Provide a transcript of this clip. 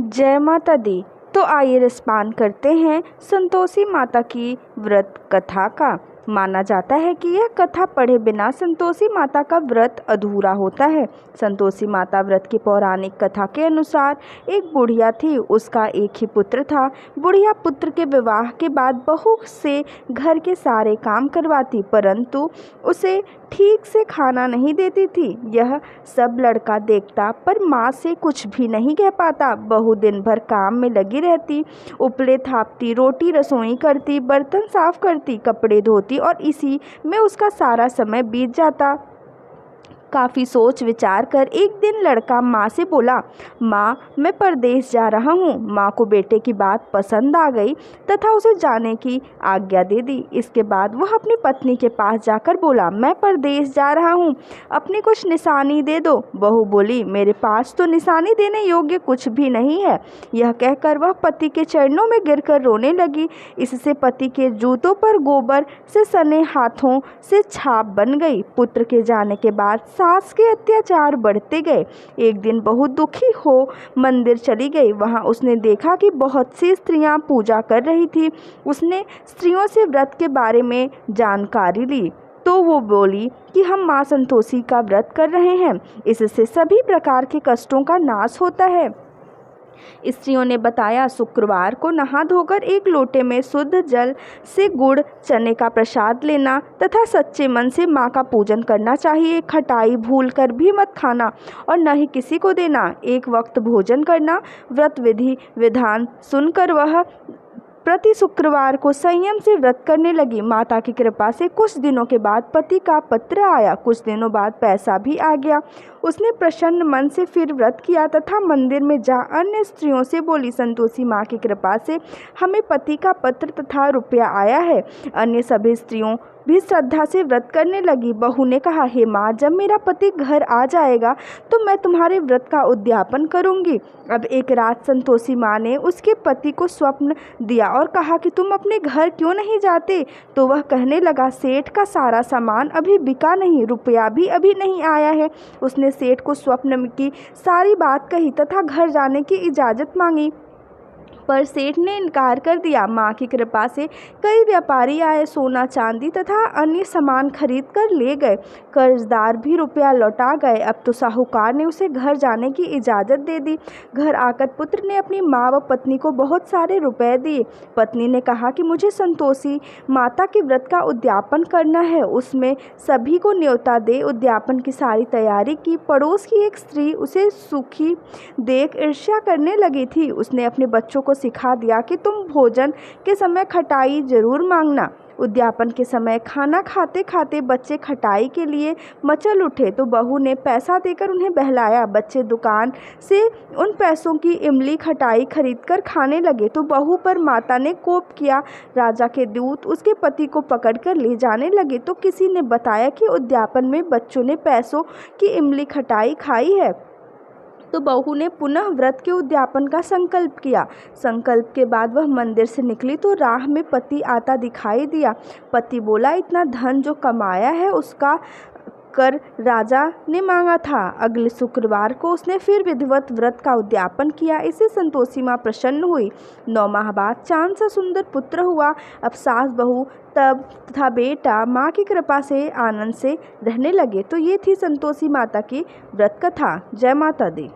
जय माता दी। तो आइए रसपान करते हैं संतोषी माता की व्रत कथा का। माना जाता है कि यह कथा पढ़े बिना संतोषी माता का व्रत अधूरा होता है। संतोषी माता व्रत की पौराणिक कथा के अनुसार एक बुढ़िया थी, उसका एक ही पुत्र था। बुढ़िया पुत्र के विवाह के बाद बहू से घर के सारे काम करवाती, परंतु उसे ठीक से खाना नहीं देती थी। यह सब लड़का देखता पर माँ से कुछ भी नहीं कह पाता। बहू दिन भर काम में लगी रहती, उपले थापती, रोटी रसोई करती, बर्तन साफ करती, कपड़े धोती और इसी में उसका सारा समय बीत जाता। काफ़ी सोच विचार कर एक दिन लड़का माँ से बोला, माँ मैं परदेश जा रहा हूँ। माँ को बेटे की बात पसंद आ गई तथा उसे जाने की आज्ञा दे दी। इसके बाद वह अपनी पत्नी के पास जाकर बोला, मैं परदेश जा रहा हूँ, अपनी कुछ निशानी दे दो। बहू बोली, मेरे पास तो निशानी देने योग्य कुछ भी नहीं है। यह कहकर वह पति के चरणों में गिरकर रोने लगी। इससे पति के जूतों पर गोबर से सने हाथों से छाप बन गई। पुत्र के जाने के बाद सास के अत्याचार बढ़ते गए। एक दिन बहुत दुखी हो मंदिर चली गई। वहां उसने देखा कि बहुत सी स्त्रियां पूजा कर रही थी। उसने स्त्रियों से व्रत के बारे में जानकारी ली तो वो बोली कि हम माँ संतोषी का व्रत कर रहे हैं, इससे सभी प्रकार के कष्टों का नाश होता है। स्त्रियों ने बताया, शुक्रवार को नहा धोकर एक लोटे में शुद्ध जल से गुड़ चने का प्रसाद लेना तथा सच्चे मन से माँ का पूजन करना चाहिए। खटाई भूल कर भी मत खाना और न ही किसी को देना। एक वक्त भोजन करना। व्रत विधि विधान सुनकर वह प्रति शुक्रवार को संयम से व्रत करने लगी। माता की कृपा से कुछ दिनों के बाद पति का पत्र आया। कुछ दिनों बाद पैसा भी आ गया। उसने प्रसन्न मन से फिर व्रत किया तथा मंदिर में जा अन्य स्त्रियों से बोली, संतोषी माँ की कृपा से हमें पति का पत्र तथा रुपया आया है। अन्य सभी स्त्रियों भी श्रद्धा से व्रत करने लगी। बहू ने कहा, हे माँ, जब मेरा पति घर आ जाएगा तो मैं तुम्हारे व्रत का उद्यापन करूंगी। अब एक रात संतोषी माँ ने उसके पति को स्वप्न दिया और कहा कि तुम अपने घर क्यों नहीं जाते। तो वह कहने लगा, सेठ का सारा सामान अभी बिका नहीं, रुपया भी अभी नहीं आया है। उसने सेठ को स्वप्न की सारी बात कही तथा घर जाने की इजाज़त मांगी, पर सेठ ने इनकार कर दिया। माँ की कृपा से कई व्यापारी आए, सोना चांदी तथा अन्य सामान खरीद कर ले गए। कर्जदार भी रुपया लौटा गए। अब तो साहूकार ने उसे घर जाने की इजाज़त दे दी। घर आकर पुत्र ने अपनी माँ व पत्नी को बहुत सारे रुपए दिए। पत्नी ने कहा कि मुझे संतोषी माता के व्रत का उद्यापन करना है, उसमें सभी को न्योता दे। उद्यापन की सारी तैयारी की। पड़ोस की एक स्त्री उसे सुखी देख ईर्ष्या करने लगी थी। उसने अपने बच्चों को सिखा दिया कि तुम भोजन के समय खटाई जरूर मांगना। उद्यापन के समय खाना खाते खाते बच्चे खटाई के लिए मचल उठे तो बहू ने पैसा देकर उन्हें बहलाया। बच्चे दुकान से उन पैसों की इमली खटाई खरीदकर खाने लगे तो बहू पर माता ने कोप किया। राजा के दूत उसके पति को पकड़कर ले जाने लगे तो किसी ने बताया कि उद्यापन में बच्चों ने पैसों की इमली खटाई खाई है। तो बहू ने पुनः व्रत के उद्यापन का संकल्प किया। संकल्प के बाद वह मंदिर से निकली तो राह में पति आता दिखाई दिया। पति बोला, इतना धन जो कमाया है उसका कर राजा ने मांगा था। अगले शुक्रवार को उसने फिर विधिवत व्रत का उद्यापन किया। इससे संतोषी माँ प्रसन्न हुई। 9 माह बाद चांद सा सुंदर पुत्र हुआ। अब सास बहू तब तथा बेटा माँ की कृपा से आनंद से रहने लगे। तो ये थी संतोषी माता की व्रत कथा। जय माता दी।